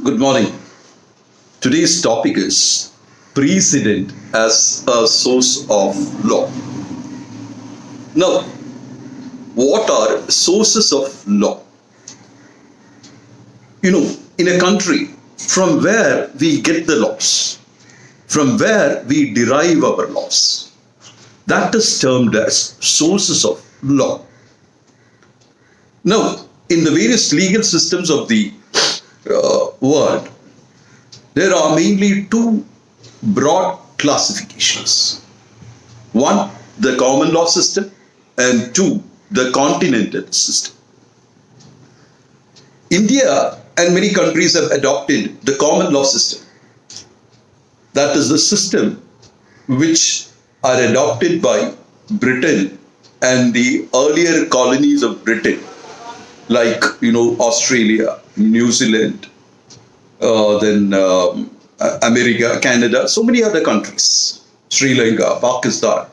Good morning. Today's topic is precedent as a source of law. Now, what are sources of law? In a country, from where we get the laws, from where we derive our laws, that is termed as sources of law. Now, in the various legal systems of the world, there are mainly two broad classifications. One, the common law system, and two, the continental system. India and many countries have adopted the common law system. That is the system which are adopted by Britain and the earlier colonies of Britain, like Australia, New Zealand, then America, Canada, so many other countries, Sri Lanka, Pakistan.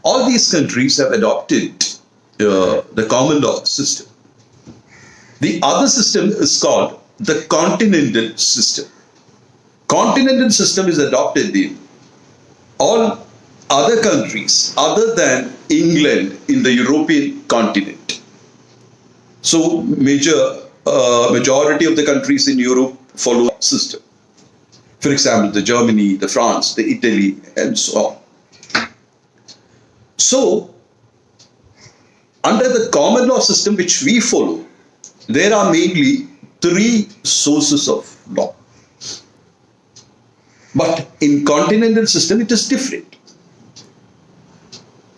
All these countries have adopted the common law system. The other system is called the continental system. Continental system is adopted in all other countries other than England in the European continent. So majority of the countries in Europe follow that system. For example, the Germany, the France, the Italy, and so on. So, under the common law system which we follow, there are mainly three sources of law. But in continental system, it is different.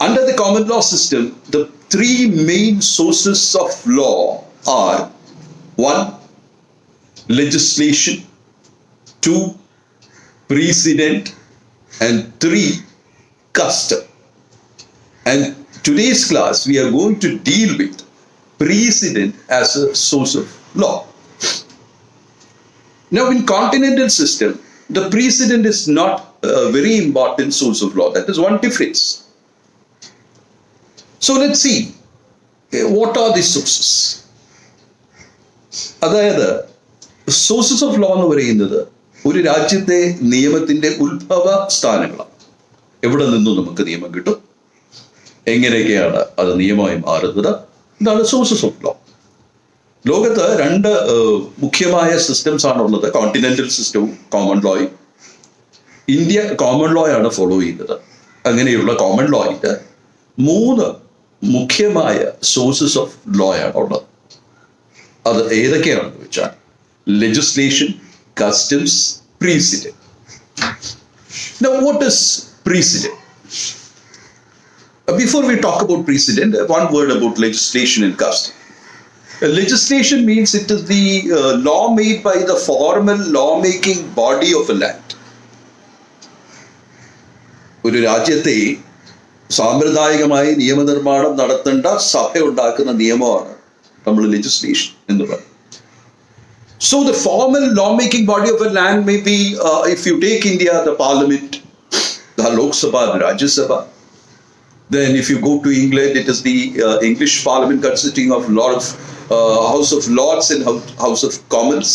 Under the common law system, the three main sources of law are: one, legislation; two, precedent; and three, custom. And today's class, we are going to deal with precedent as a source of law. Now, in continental system, the precedent is not a very important source of law. That is one difference. So let's see, what are the sources? അതായത് sources of law എന്ന് പറയുന്നത് ഒരു രാജ്യത്തെ നിയമത്തിന്റെ ഉത്ഭവ സ്ഥാനങ്ങളാണ്. എവിടെ നിന്നും നമുക്ക് നിയമം കിട്ടും, എങ്ങനെയൊക്കെയാണ് അത് നിയമമായി മാറുന്നത്, ഇതാണ് സോഴ്സസ് ഓഫ് ലോ. ലോകത്ത് രണ്ട് മുഖ്യമായ സിസ്റ്റംസ് ആണുള്ളത്, കോണ്ടിനെന്റൽ സിസ്റ്റവും കോമൺ ലോയും. ഇന്ത്യ കോമൺ ലോ ആണ് ഫോളോ ചെയ്യുന്നത്. അങ്ങനെയുള്ള കോമൺ ലോയിൽ മൂന്ന് മുഖ്യമായ സോഴ്സസ് ഓഫ് ലോ ആണ് ഉള്ളത്. അത് ഏതൊക്കെയാണെന്ന് വെച്ചാൽ legislation, customs, precedent. Now, what is precedent? Before we talk about precedent, one word about legislation and custom. Legislation means it is the law made by the formal lawmaking body of a land. ഒരു രാജ്യത്തെ സാമ്പ്രദായികമായി നിയമനിർമ്മാണം നടത്തേണ്ട സഭ ഉണ്ടാക്കുന്ന നിയമമാണ് നമ്മൾ legislation എന്ന് പറയുന്നത്. So the formal lawmaking body of a land may be, if you take India, the parliament, the Lok Sabha, the Rajya Sabha. Then if you go to England, it is the English parliament consisting of a lot of House of Lords and House of Commons.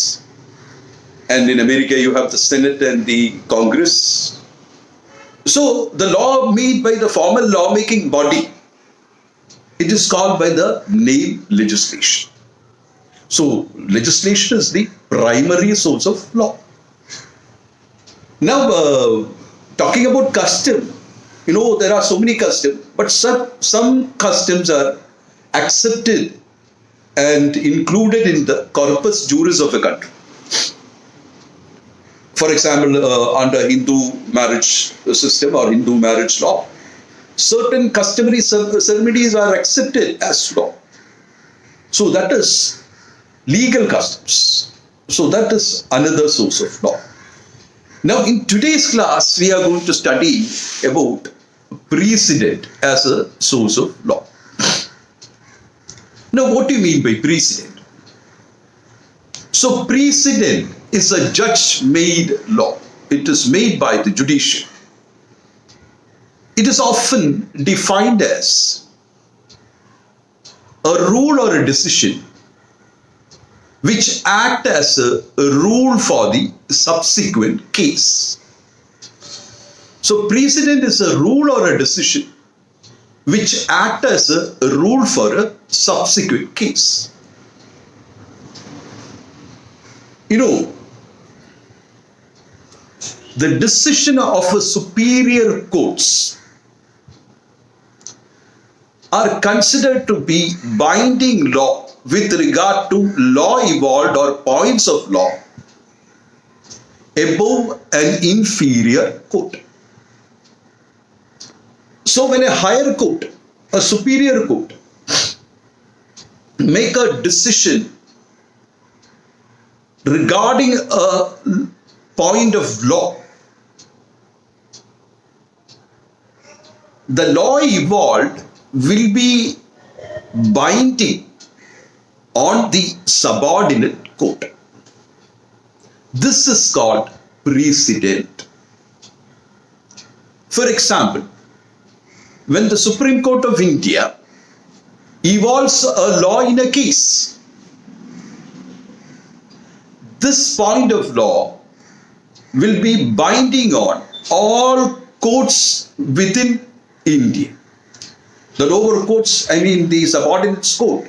And in America, you have the Senate and the Congress. So the law made by the formal lawmaking body, it is called by the name legislation. So legislation is the primary source of law. Now, talking about custom, there are so many customs, but some customs are accepted and included in the corpus juris of a country. For example, under Hindu marriage system or Hindu marriage law, certain customary ceremonies are accepted as law. So that is legal customs. So that is another source of law. Now, in today's class, we are going to study about precedent as a source of law. Now, what do you mean by precedent? So, precedent is a judge-made law. It is made by the judicial. It is often defined as a rule or a decision which act as a rule for the subsequent case. So precedent is a rule or a decision which act as a rule for a subsequent case. You know, the decision of a superior courts are considered to be binding law with regard to law evolved or points of law above an inferior court. So when a higher court, a superior court, make a decision regarding a point of law, the law evolved will be binding on the subordinate court. This is called precedent. For example, when the Supreme Court of India evolves a law in a case, this point of law will be binding on all courts within India. The lower courts, I mean the subordinates court,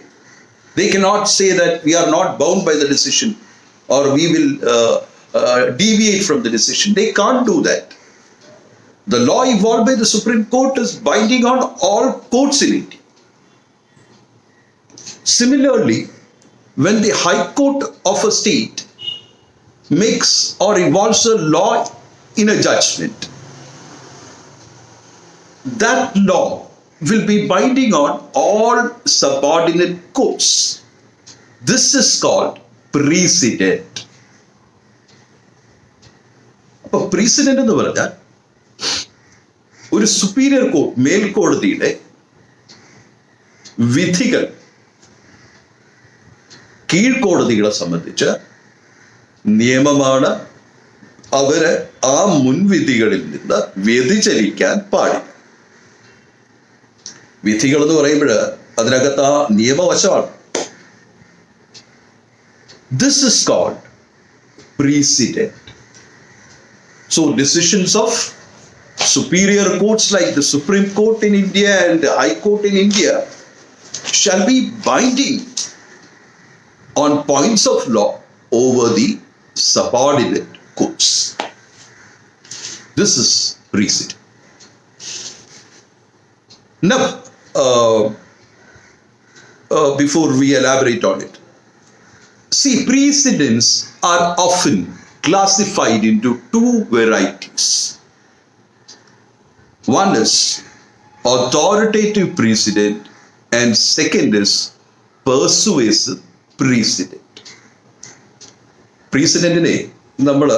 they cannot say that we are not bound by the decision or we will deviate from the decision. They can't do that. The law evolved by the Supreme Court is binding on all courts in India. Similarly, when the High Court of a state makes or evolves a law in a judgment, that law will be binding on all subordinate courts. This is called precedent. അപ്പോൾ precedent എന്ന് പറഞ്ഞാൽ ഒരു superior court, മേൽക്കോടതിയുടെ വിധികൾ കീഴ്ക്കോടതികളെ സംബന്ധിച്ച് നിയമമാണ്. അവര് ആ മുൻവിധികളിൽ നിന്ന് വ്യതിചലിക്കാൻ പാടില്ല. വിധികൾ എന്ന് പറയുമ്പോൾ അതിനകത്ത് ആ നിയമവശമാണ്. This is called precedent. So decisions of superior courts like the Supreme Court in India and the High Court in India shall be binding on points of law over the subordinate courts. This is precedent. Now, before we elaborate on it, see, precedents are often classified into two varieties. One is authoritative precedent and second is persuasive precedent. Precedentനെ നമ്മൾ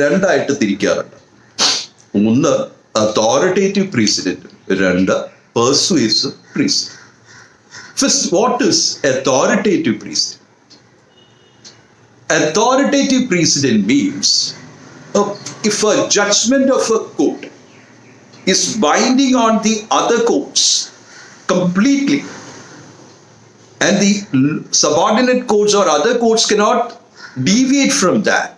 രണ്ടായിട്ട് തിരിക്കാറുണ്ട്. ഒന്ന് authoritative precedent, രണ്ട് persuasive precedent. First, what is authoritative precedent? Authoritative precedent means if a judgment of a court is binding on the other courts completely and the subordinate courts or other courts cannot deviate from that,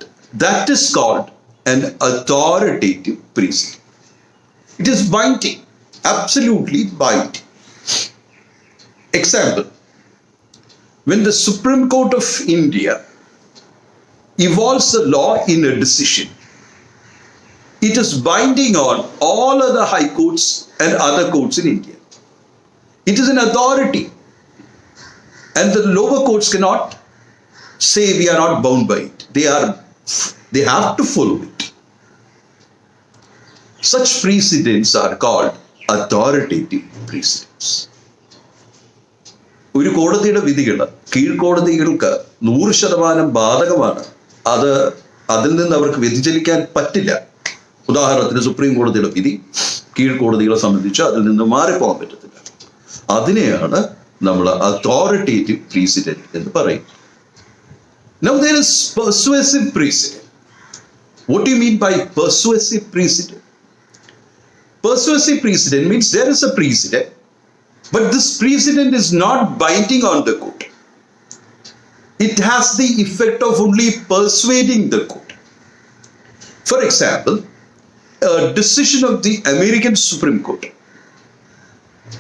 that is called an authoritative precedent. It is binding, absolutely binding. Example, when the Supreme Court of India evolves a law in a decision, it is binding on all other high courts and other courts in India. It is an authority, and the lower courts cannot say we are not bound by it. They have to follow it. Such precedents are called authoritative precedents. ഒരു കോടതിയുടെ വിധികൾ കീഴ്ക്കോടതികൾക്ക് 100% ബാധകമാണ്. അതിൽ നിന്ന് അവർക്ക് വ്യതിചലിക്കാൻ പറ്റില്ല. ഉദാഹരണത്തിന് supreme കോടതിയുടെ വിധി കീഴ്ക്കോടതികളെ സംബന്ധിച്ച് അതിൽ നിന്ന് മാറിപ്പോകാൻ പറ്റത്തില്ല. അതിനെയാണ് നമ്മൾ authoritative precedent എന്ന് പറയും. Now there is persuasive precedent. What do you mean by persuasive precedent? Persuasive precedent means there is a precedent, but this precedent is not binding on the court. it has the effect of only persuading the court. For example, a decision of the American Supreme Court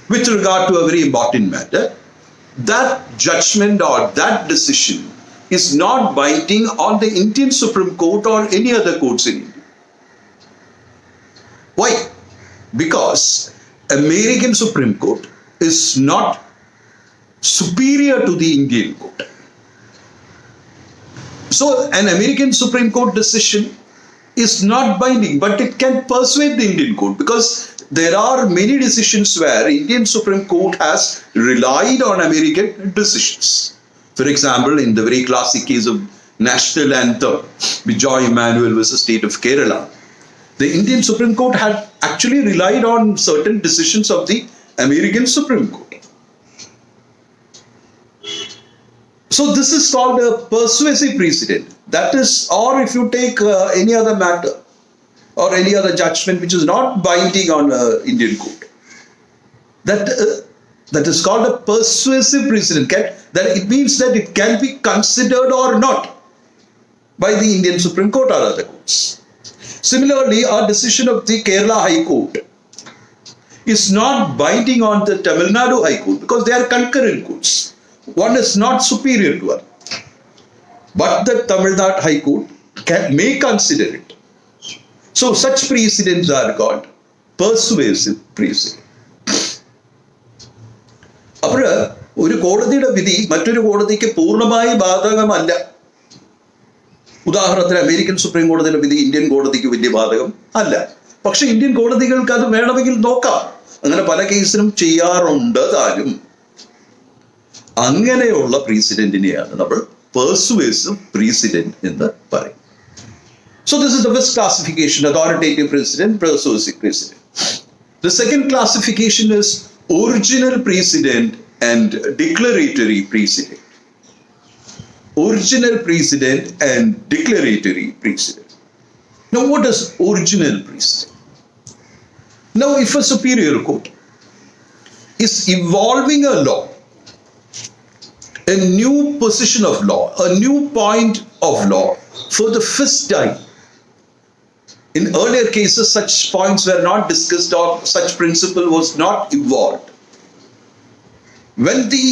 with regard to a very important matter, that judgment or that decision is not binding on the Indian Supreme Court or any other courts in India. Why? Because American Supreme Court is not superior to the Indian court. So an American Supreme Court decision is not binding, but it can persuade the Indian court, because there are many decisions where Indian Supreme Court has relied on American decisions. For example, in the very classic case of national anthem, Bijoy Emmanuel versus State of Kerala, the Indian Supreme Court had actually relied on certain decisions of the American Supreme Court. So this is called a persuasive precedent. That is, or if you take any other matter or any other judgment which is not binding on Indian court, that is called a persuasive precedent. That it means that it can be considered or not by the Indian Supreme Court or other courts. Similarly, a decision of the Kerala High Court is not binding on the Tamil Nadu High Court, because they are concurrent courts. One is not superior to other. But the Tamil Nadu High Court may consider it. So such precedents are called persuasive precedent. അപ്പോൾ ഒരു കോടതിയുടെ വിധി മറ്റൊരു കോടതിക്ക് പൂർണ്ണമായി ബാധകമല്ല. ഉദാഹരണത്തിന് American supreme കോടതിയുടെ വിധി ഇന്ത്യൻ കോടതിക്ക് വലിയ ബാധകം അല്ല. പക്ഷെ ഇന്ത്യൻ കോടതികൾക്ക് അത് വേണമെങ്കിൽ നോക്കാം. അങ്ങനെ പല കേസിലും ചെയ്യാറുണ്ട് താനും. അങ്ങനെയുള്ള പ്രീസിഡന്റിനെയാണ് നമ്മൾ persuasive precedent എന്ന് പറയും. So this is the first classification: authoritative precedent, persuasive precedent. The second classification is original precedent and declaratory precedent. Original precedent and declaratory precedent. Now, what is original precedent? Now, if a superior court is evolving a law, a new position of law, a new point of law for the first time. In earlier cases, such points were not discussed or such principle was not evolved. When the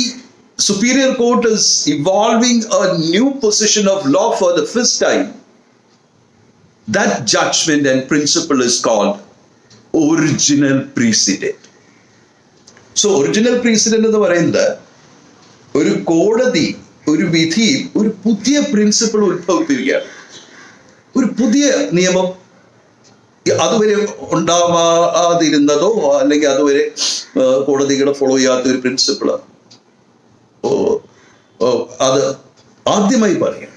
superior court is evolving a new position of law for the first time, that judgment and principle is called original precedent. So original precedent എന്ന് പറയുന്നത് ഒരു കോടതി ഒരു വിധിയിൽ ഒരു പുതിയ principle ഉത്ഭവിപ്പിക്കുകയാണ്. ഒരു പുതിയ നിയമം അതുവരെ ഉണ്ടാവാതിരുന്നതോ അല്ലെങ്കിൽ അതുവരെ കോടതികളെ ഫോളോ ചെയ്യാത്ത ഒരു പ്രിൻസിപ്പിൾ അത് ആദ്യമായി പറയാം.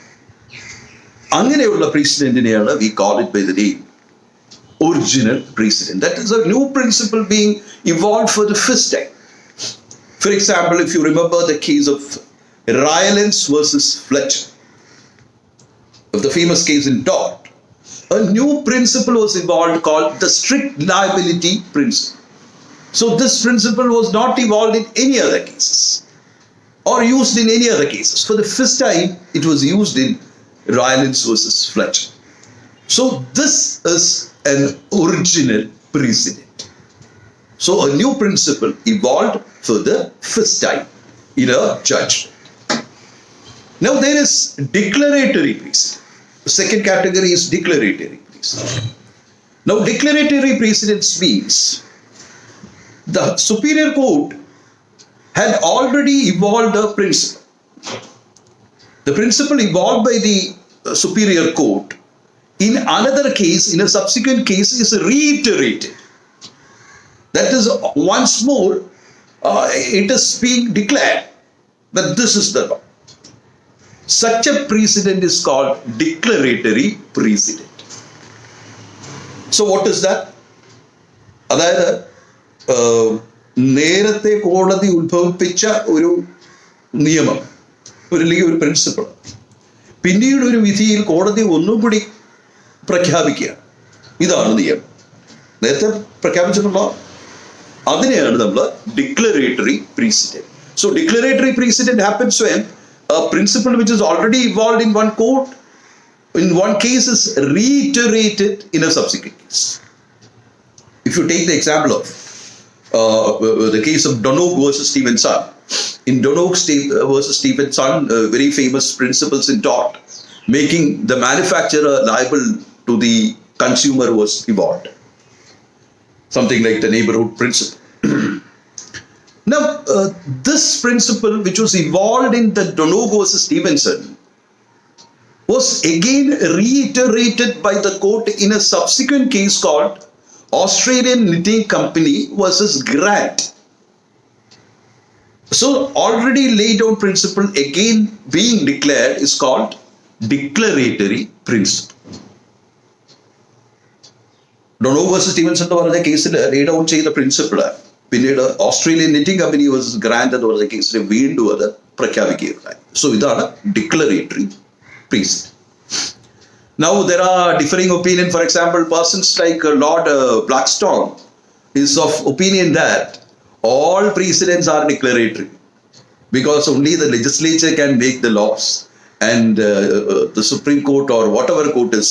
അങ്ങനെയുള്ള പ്രീസിഡന്റിനെയാണ് we call it by the name original precedent. That is a new principle being evolved for the first time. For example, if you remember the case of RYALANDS versus FLETCHER, of the famous case in tort, a new principle was evolved called the strict liability principle. So this principle was not evolved in any other cases or used in any other cases. For the first time, it was used in RYALANDS versus FLETCHER. So this is an original precedent. So a new principle evolved for the first time in a judgment. Now there is declaratory precedent. The second category is declaratory precedent. Now declaratory precedence means the superior court had already evolved a principle. The principle evolved by the superior court in another case, in a subsequent case, is reiterated. That is, once more, it is being declared that this is the law. Such a precedent is called declaratory precedent. So what is that? അതായത് നേരത്തെ കോടതി ഉത്ഭവിപ്പിച്ച ഒരു നിയമം, അല്ലെങ്കിൽ ഒരു principle, പിന്നീട് ഒരു വിധിയിൽ കോടതി ഒന്നും കൂടി പ്രഖ്യാപിക്കുകയാണ്. ഇതാണ് നിയമം, നേരത്തെ പ്രഖ്യാപിച്ചിട്ടുള്ള അതിനെയാണ് നമ്മൾ declaratory precedent. So declaratory precedent happens when a principle which is already evolved in one court, in one case, is reiterated in a subsequent case. If you take the example of the case of Donoghue versus Steven Son, in Donoghue versus Steven Son, very famous principles in tort, making the manufacturer liable to the consumer was evolved. Something like the neighbourhood principle. Now, this principle, which was evolved in the Donoghue versus Steven Son, was again reiterated by the court in a subsequent case called Australian Knitting Company versus Grant. So, already laid down principle again being declared is called declaratory principle. Donoghue versus Steven Son എന്ന് പറഞ്ഞ കേസിൽ laid down ചെയ്ത principle പിന്നീട് Australian knitting company versus grand എന്ന് പറഞ്ഞ കേസിൽ വീണ്ടും അത് പ്രഖ്യാപിക്കുകയുണ്ടായി. സോ ഇതാണ് declaratory precedent. Now there are differing opinion. For example, persons like Lord Blackstone is of opinion that all precedents are declaratory because only the legislature can make the laws, and the Supreme Court or whatever court is,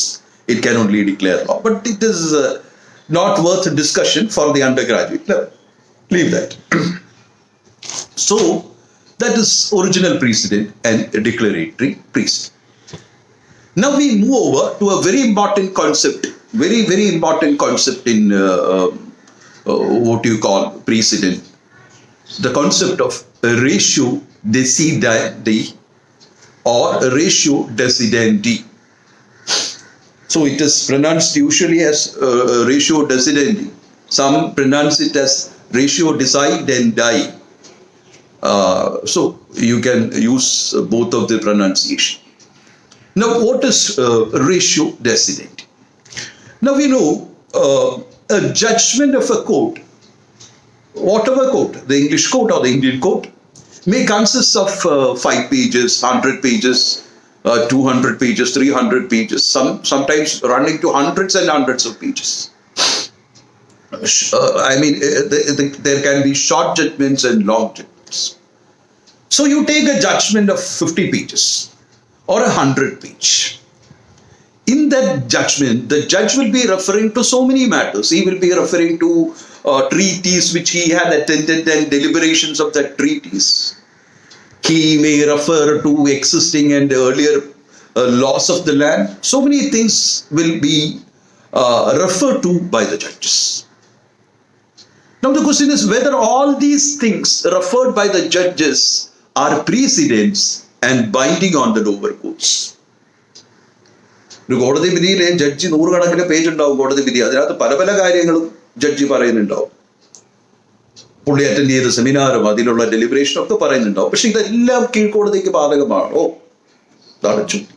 it can only declare law. But it is not worth discussion for the undergraduate level. Leave that. So that is original precedent and declaratory precedent. Now we move over to a very important concept, very important concept in what you call precedent, the concept of ratio decidendi or ratio decidendi. So it is pronounced usually as ratio decidendi. Some pronounce it as ratio decidendi. So you can use both of the pronunciation. Now, what is ratio decidendi? Now we know a judgment of a court, whatever court, the English court or the Indian court, may consist of 5 pages, 100 pages, 200 pages, 300 pages, sometimes running to hundreds and hundreds of pages. I mean, there can be short judgments and long judgments. So you take a judgment of 50 pages or 100 page. In that judgment, the judge will be referring to so many matters. He will be referring to treaties which he had attended and deliberations of that treaties. He may refer to existing and earlier laws of the land. So many things will be referred to by the judges. Now the question is whether all these things referred by the judges are precedents and binding on the lower courts. ഒരു കോടതി വിധിയിലെ judge നൂറുകണക്കിന് page ഉണ്ടാവും. കോടതി വിധി അതിനകത്ത് പല പല കാര്യങ്ങളും ജഡ്ജി പറയുന്നുണ്ടാവും. പുള്ളി അറ്റൻഡ് ചെയ്ത സെമിനാറും അതിലുള്ള ഡെലിബറേഷനും ഒക്കെ പറയുന്നുണ്ടാവും. പക്ഷെ ഇതെല്ലാം കീഴ്ക്കോടതിക്ക് ബാധകമാണോ? അതാണ് ചോദ്യം.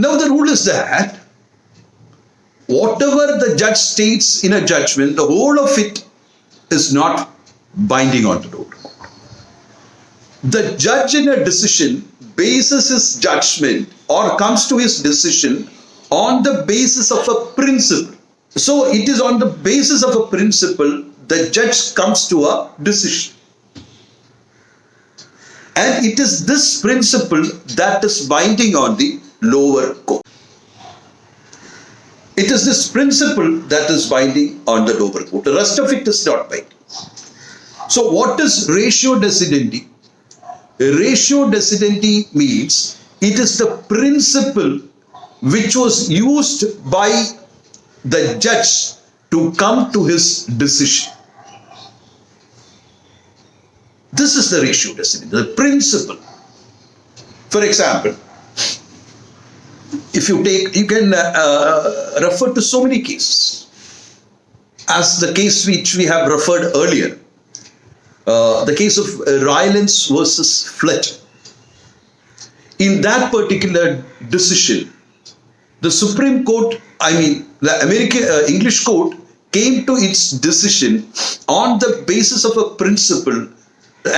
Now the rule is that whatever the judge states in a judgment, the whole of it is not binding on the lower court. The judge in a decision bases his judgment or comes to his decision on the basis of a principle. So it is on the basis of a principle the judge comes to a decision. And it is this principle that is binding on the lower court. It is this principle that is binding on the lower court. The rest of it is not binding. So what is ratio decidendi? Ratio decidendi means it is the principle which was used by the judge to come to his decision. This is the ratio decidendi, the principle. For example, if you take, you can refer to so many cases. As the case which we have referred earlier, the case of RYALANDS versus FLETCHER. In that particular decision, the Supreme Court, the English court came to its decision on the basis of a principle,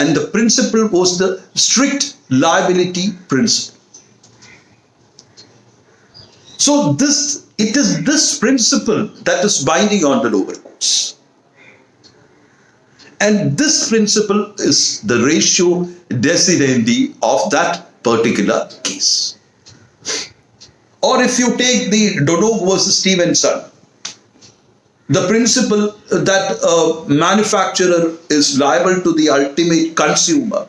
and the principle was the strict liability principle. So it is this principle that is binding on the lower courts. And this principle is the ratio decidendi of that particular case. Or if you take the DONOGUE versus Steven Son, the principle that a manufacturer is liable to the ultimate consumer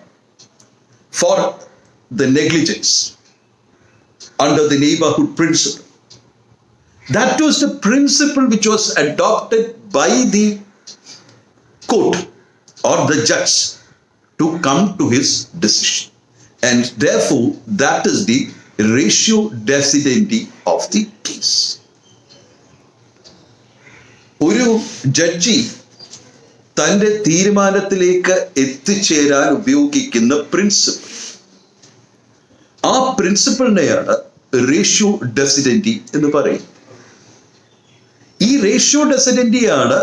for the negligence under the neighbourhood principle. That was the principle which was adopted by the court or the judge to come to his decision. And therefore, that is the ratio decidendi of the case. ഒരു judge തൻ്റെ തീരുമാനത്തിലേക്ക് എത്തിച്ചേരാൻ ഉപയോഗിക്കുന്ന principle, ആ പ്രിൻസിപ്പിളിനെയാണ് ratio ഡെസിഡൻറ്റി എന്ന് പറയും. ഈ ratio ഡെസിഡൻറ്റിയാണ്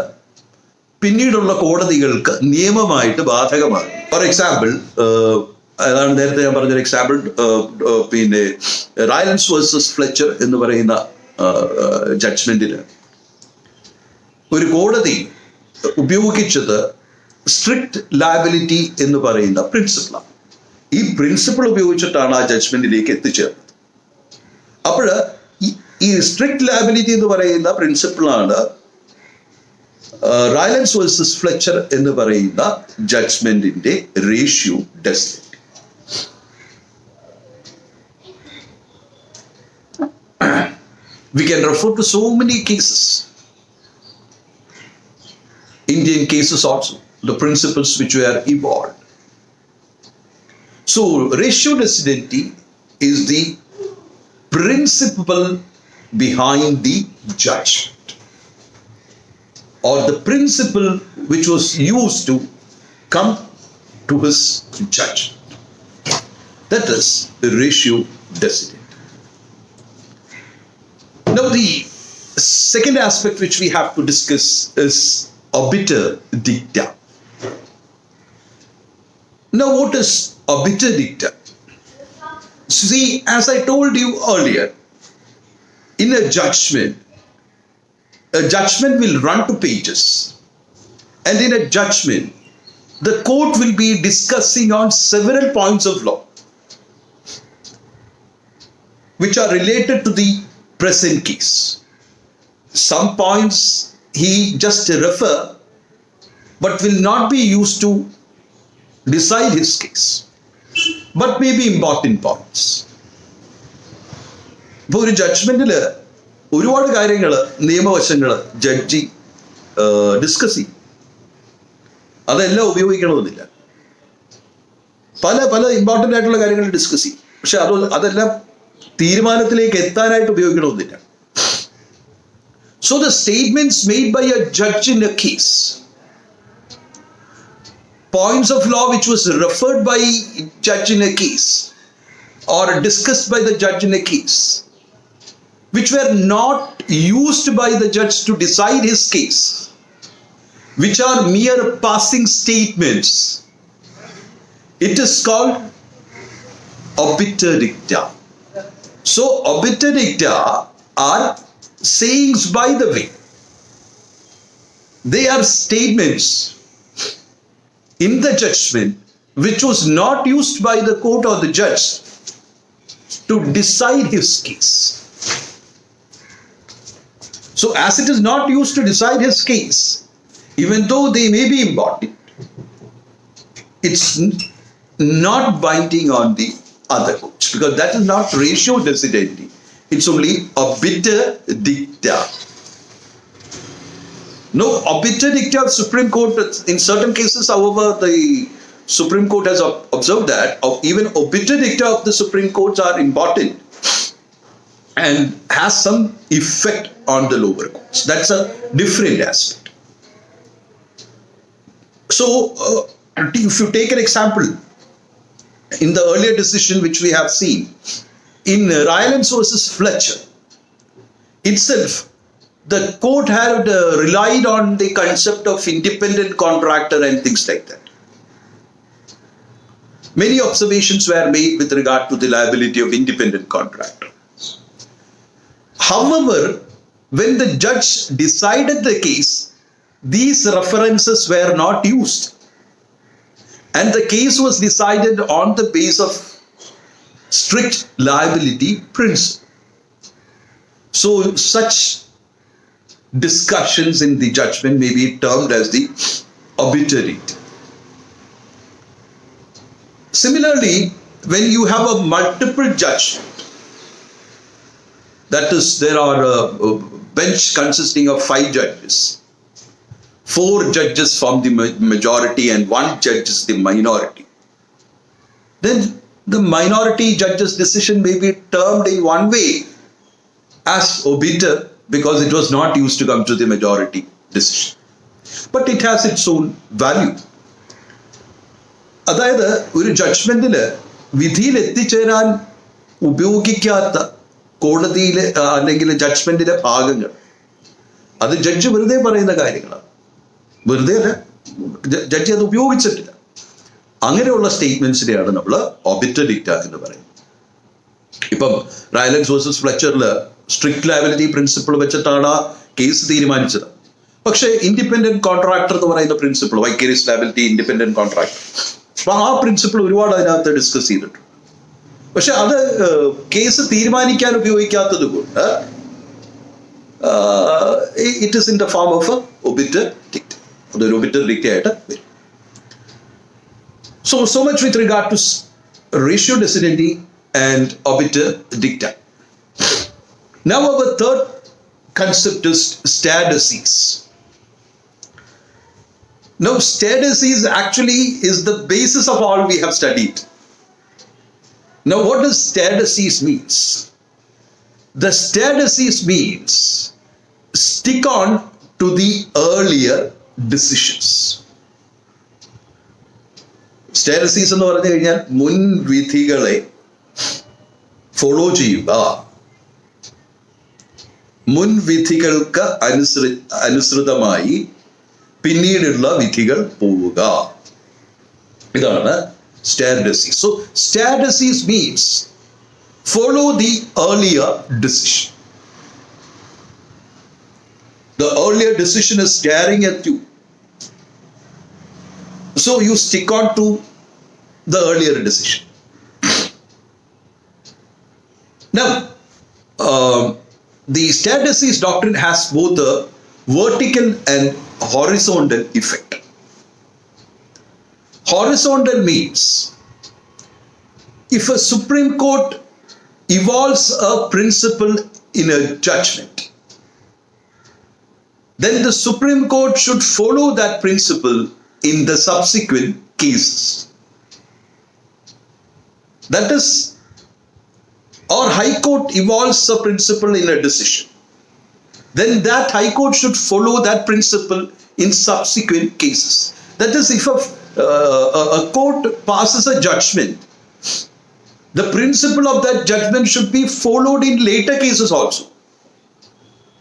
പിന്നീടുള്ള കോടതികൾക്ക് നിയമമായിട്ട് ബാധകമാണ്. ഫോർ എക്സാമ്പിൾ, അതാണ് നേരത്തെ ഞാൻ പറഞ്ഞൊരു എക്സാമ്പിൾ, പിന്നെ റയലൻസ് വേഴ്സസ് ഫ്ലെച്ചർ എന്ന് പറയുന്ന ജഡ്ജ്മെന്റിന് ഒരു കോടതി ഉപയോഗിച്ചത് സ്ട്രിക്റ്റ് ലയബിലിറ്റി എന്ന് പറയുന്ന പ്രിൻസിപ്പിളാണ്. ഈ പ്രിൻസിപ്പിൾ ഉപയോഗിച്ചിട്ടാണ് ആ ജഡ്ജ്മെന്റിലേക്ക് എത്തിച്ചേർന്നത്. അപ്പോൾ ഈ സ്ട്രിക്റ്റ് ലയബിലിറ്റി എന്ന് പറയുന്ന പ്രിൻസിപ്പിളാണ് റയലൻസ് വേഴ്സസ് ഫ്ലെച്ചർ എന്ന് പറയുന്ന ജഡ്ജ്മെന്റിന്റെ ratio ഡെസിഡൻറ്റി. We can refer to so many cases, Indian cases also, the principles which were evolved. So ratio decidendi is the principle behind the judgment, or the principle which was used to come to his judgment. That is the ratio decidendi. Now the second aspect which we have to discuss is Obiter Dicta. Now what is Obiter Dicta? See, as I told you earlier, in a judgment will run to pages, and in a judgment the court will be discussing on several points of law which are related to the present case. Some points he just refer, but will not be used to decide his case, but may be important points. ഇപ്പോൾ ഒരു ജഡ്ജ്മെന്റിൽ ഒരുപാട് കാര്യങ്ങൾ, നിയമവശങ്ങൾ judge discuss ചെയ്യും. അതെല്ലാം ഉപയോഗിക്കണമെന്നില്ല. പല പല important ആയിട്ടുള്ള കാര്യങ്ങൾ ഡിസ്കസ് ചെയ്യും. പക്ഷെ അതെല്ലാം തീരുമാനത്തിലേക്ക് എത്താനായിട്ട് ഉപയോഗിക്കണമെന്നില്ല. So the statements made by a judge in a case, points of law which was referred by judge in a case or discussed by the judge in a case, which were not used by the judge to decide his case, which are mere passing statements, it is called Obiter Dicta. So Obiter Dicta are sayings by the way. They are statements in the judgment which was not used by the court or the judge to decide his case. So as it is not used to decide his case, even though they may be important, it's not binding on the other courts, because that is not ratio decidendi. It's only Obiter Dicta. No, Obiter Dicta of Supreme Court, in certain cases, however, the Supreme Court has observed that even Obiter Dicta of the Supreme Courts are important and has some effect on the lower courts. That's a different aspect. So, if you take an example, in the earlier decision which we have seen, in RYALANDS versus FLETCHER itself, the court had relied on the concept of independent contractor and things like that. Many observations were made with regard to the liability of independent contractor. However, when the judge decided the case, these references were not used. And the case was decided on the basis of strict liability principle. So such discussions in the judgment may be termed as the obiter. Similarly, when you have a multiple judgment, that is, there are a bench consisting of 5 judges, 4 judges form the majority and 1 judge is the minority, then the minority judge's decision may be termed in one way as obiter because it was not used to come to the majority decision. But it has its own value. അതായത് ഒരു ജഡ്ജ്മെന്റില് വിധിയിൽ എത്തിച്ചേരാൻ ഉപയോഗിക്കാത്ത കോടതിയിലെ അല്ലെങ്കിൽ ജഡ്ജ്മെന്റിലെ ഭാഗങ്ങൾ അത് judge വെറുതെ പറയുന്ന കാര്യങ്ങളാണ്. വെറുതെ അല്ല, ജഡ്ജി അത് ഉപയോഗിച്ചിട്ടില്ല. അങ്ങനെയുള്ള സ്റ്റേറ്റ്മെന്റ്സിനെയാണ് നമ്മൾ ഒബിറ്റർ ഡിക്റ്റ എന്ന് പറയുന്നത്. ഇപ്പം റയലൻസ് വേഴ്സസ് ഫ്ലെച്ചറിൽ സ്ട്രിക്റ്റ് ലയബിലിറ്റി പ്രിൻസിപ്പിൾ വെച്ചിട്ടാണ് ആ കേസ് തീരുമാനിച്ചത്. പക്ഷേ ഇൻഡിപെൻഡന്റ് കോൺട്രാക്ടർ എന്ന് പറയുന്ന principle, vicarious liability, independent contractor, അപ്പൊ ആ പ്രിൻസിപ്പിൾ ഒരുപാട് അതിനകത്ത് ഡിസ്കസ് ചെയ്തിട്ടുണ്ട്. പക്ഷെ അത് കേസ് തീരുമാനിക്കാൻ ഉപയോഗിക്കാത്തത് കൊണ്ട് it is in the form of obiter dicta. അതൊരു ഒബിറ്റർ ഡിക്റ്റ ആയിട്ട് വരും. So much with regard to ratio decidendi and obiter dicta. Now our third concept is stare decisis. Now stare decisis actually is the basis of all we have studied. Now what does stare decisis means? The stare decisis means stick on to the earlier decisions. Stare decisis എന്ന് പറഞ്ഞു കഴിഞ്ഞാൽ മുൻവിധികളെ follow ചെയ്യുക, മുൻവിധികൾക്ക് അനുസൃതമായി പിന്നീടുള്ള വിധികൾ പോവുക. ഇതാണ് stare decisis. So stare decisis means follow the earlier decision. The earlier decision is staring at you, so you stick on to the earlier decision. Now, the stare decisis doctrine has both a vertical and horizontal effect. Horizontal means if a Supreme Court evolves a principle in a judgment, then the Supreme Court should follow that principle in the subsequent cases. That is, or High Court evolves a principle in a decision, then that High Court should follow that principle in subsequent cases. That is, if a court passes a judgment, the principle of that judgment should be followed in later cases also.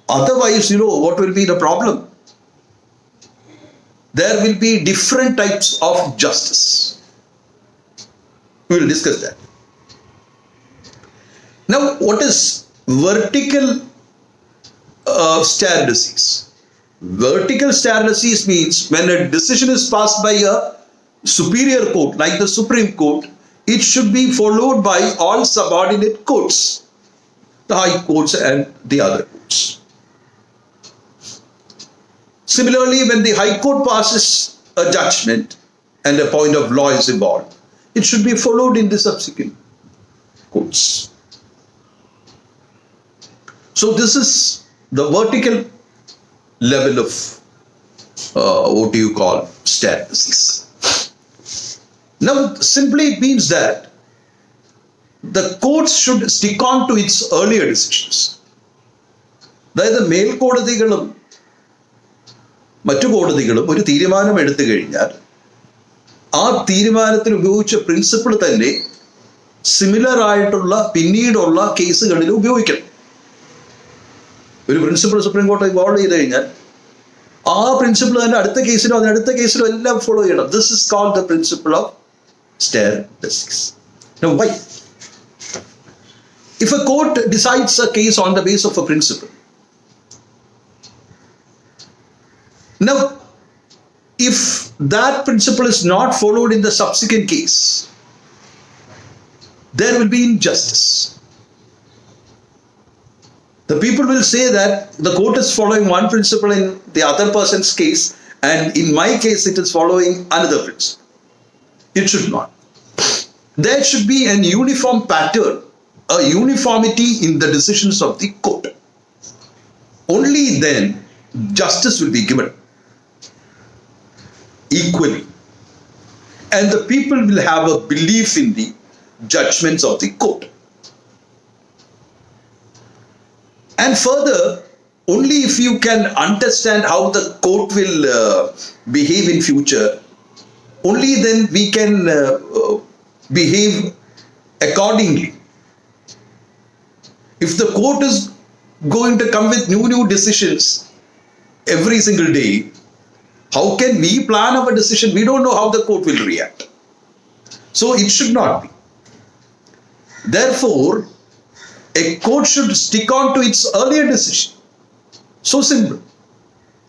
Otherwise, what will be the problem? There will be different types of justice. We will discuss that. Now, what is vertical stare decisis? Vertical stare decisis means when a decision is passed by a superior court, like the Supreme Court, it should be followed by all subordinate courts, the high courts and the other courts. Similarly, when the High Court passes a judgment and a point of law is involved, it should be followed in the subsequent courts. So this is the vertical level of what you call stare decisis. Now, simply it means that the courts should stick on to its earlier decisions. അതായത് മേൽക്കോടതികളും മറ്റു കോടതികളും ഒരു തീരുമാനം എടുത്തു കഴിഞ്ഞാൽ ആ തീരുമാനത്തിൽ ഉപയോഗിച്ച principle തന്നെ സിമിലർ ആയിട്ടുള്ള പിന്നീടുള്ള കേസുകളിൽ ഉപയോഗിക്കണം. ഒരു പ്രിൻസിപ്പിൾ സുപ്രീം കോടതി ഇവോൾവ് ചെയ്ത് കഴിഞ്ഞാൽ ആ പ്രിൻസിപ്പിൾ തന്നെ അടുത്ത കേസിലും അതിനടുത്ത കേസിലും എല്ലാം ഫോളോ ചെയ്യണം. This is called the principle of stare decisis. Now, why? If a court decides a case on the basis of a principle, now if that principle is not followed in the subsequent case, there will be injustice. The people will say that the court is following one principle in the other person's case, and in my case it is following another principle. It should not. There should be an uniform pattern, a uniformity in the decisions of the court. Only then justice will be given equally, and the people will have a belief in the judgments of the court. And further, only if you can understand how the court will behave in future, only then we can behave accordingly. If the court is going to come with new decisions every single day, how can we plan our decision? We don't know how the court will react. So it should not be. Therefore, a court should stick on to its earlier decision. So simple.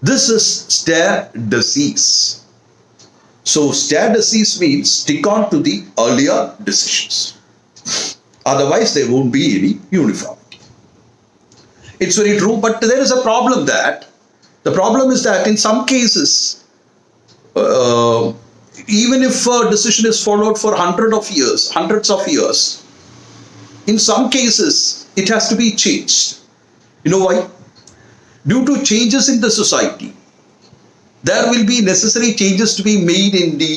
This is stare decisis. So stare decisis means stick on to the earlier decisions. Otherwise, there won't be any uniformity. It's very true, but there is a problem that the problem is that in some cases, even if a decision is followed for hundreds of years, in some cases it has to be changed. You know why? Due to changes in the society, there will be necessary changes to be made in the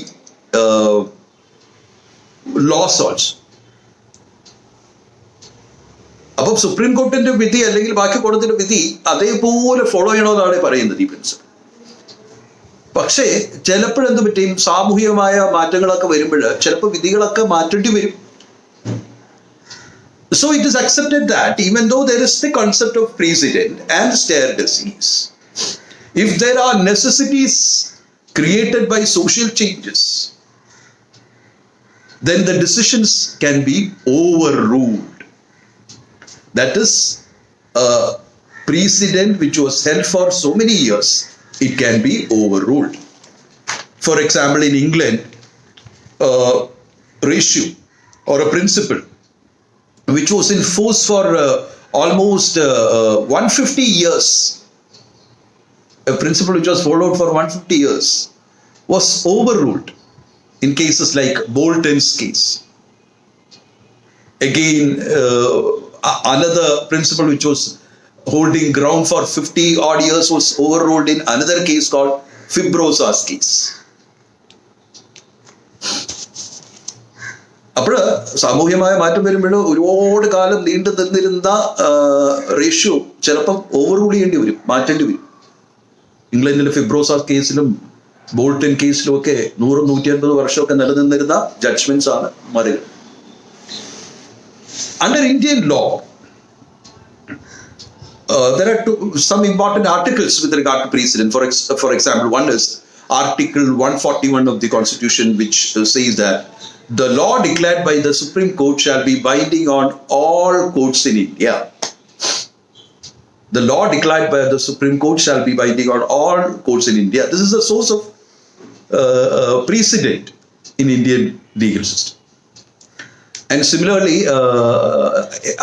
laws also. അപ്പോൾ supreme കോർട്ടിന്റെ വിധി അല്ലെങ്കിൽ ബാക്കി കോടതിയുടെ വിധി അതേപോലെ follow ചെയ്യണമെന്നാണ് പറയുന്നത് ഈ പ്രിൻസിപ്പിൾ. പക്ഷേ ചിലപ്പോഴെന്ത് പറ്റും, സാമൂഹികമായ മാറ്റങ്ങളൊക്കെ വരുമ്പോൾ ചിലപ്പോൾ വിധികളൊക്കെ മാറ്റേണ്ടി വരും. So it is accepted that even though there is the concept of precedent and stare decisis, if there are necessities created by social changes, then the decisions can be overruled. That is, a precedent which was held for so many years, it can be overruled. For example, in England, a ratio or a principle which was in force for almost 150 years, a principle which was followed for 150 years, was overruled in cases like Bolton's case. Again, another principle which was holding ground for 50 odd years was overruled in another case called Fibrosa's case. അപ്പോൾ സാമൂഹ്യമായ മാറ്റം വരുമ്പോൾ ഒരുപാട് കാലം നീണ്ടു നിന്നിരുന്ന ratio ചിലപ്പം overrule ചെയ്യേണ്ടി വരും, മാറ്റേണ്ടി വരും. ഇംഗ്ലണ്ടിലെ ഫിബ്രോസാസ് കേസിലും ബോൾട്ടൺ കേസിലും ഒക്കെ 100-150 വർഷമൊക്കെ നിലനിന്നിരുന്ന ജഡ്ജ്മെന്റ്സ് ആണ് മറികട. Under Indian law, there are some important articles with regard to precedent. For example, one is Article 141 of the Constitution, which says that the law declared by the Supreme Court shall be binding on all courts in India. The law declared by the Supreme Court shall be binding on all courts in India. This is the source of precedent in Indian legal system. And similarly,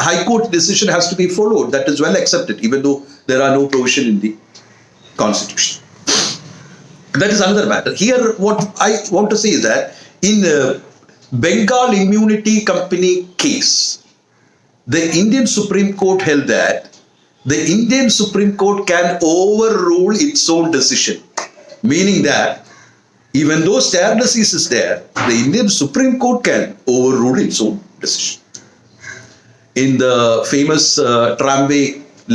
High Court decision has to be followed. That is well accepted, even though there are no provision in the Constitution. That is another matter. Here, what I want to say is that in Bengal Immunity Company case, the Indian Supreme Court held that the Indian Supreme Court can overrule its own decision, meaning that even though stare decisis is there, the Indian Supreme Court can overrule its own decision. In the famous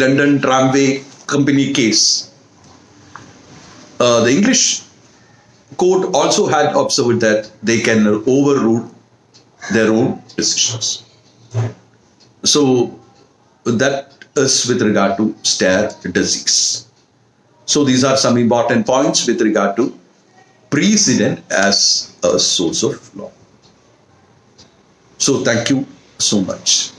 London Tramway Company case, the English court also had observed that they can overrule their own decisions. So that is with regard to stare decisis. So these are some important points with regard to precedent as a source of law. So thank you so much.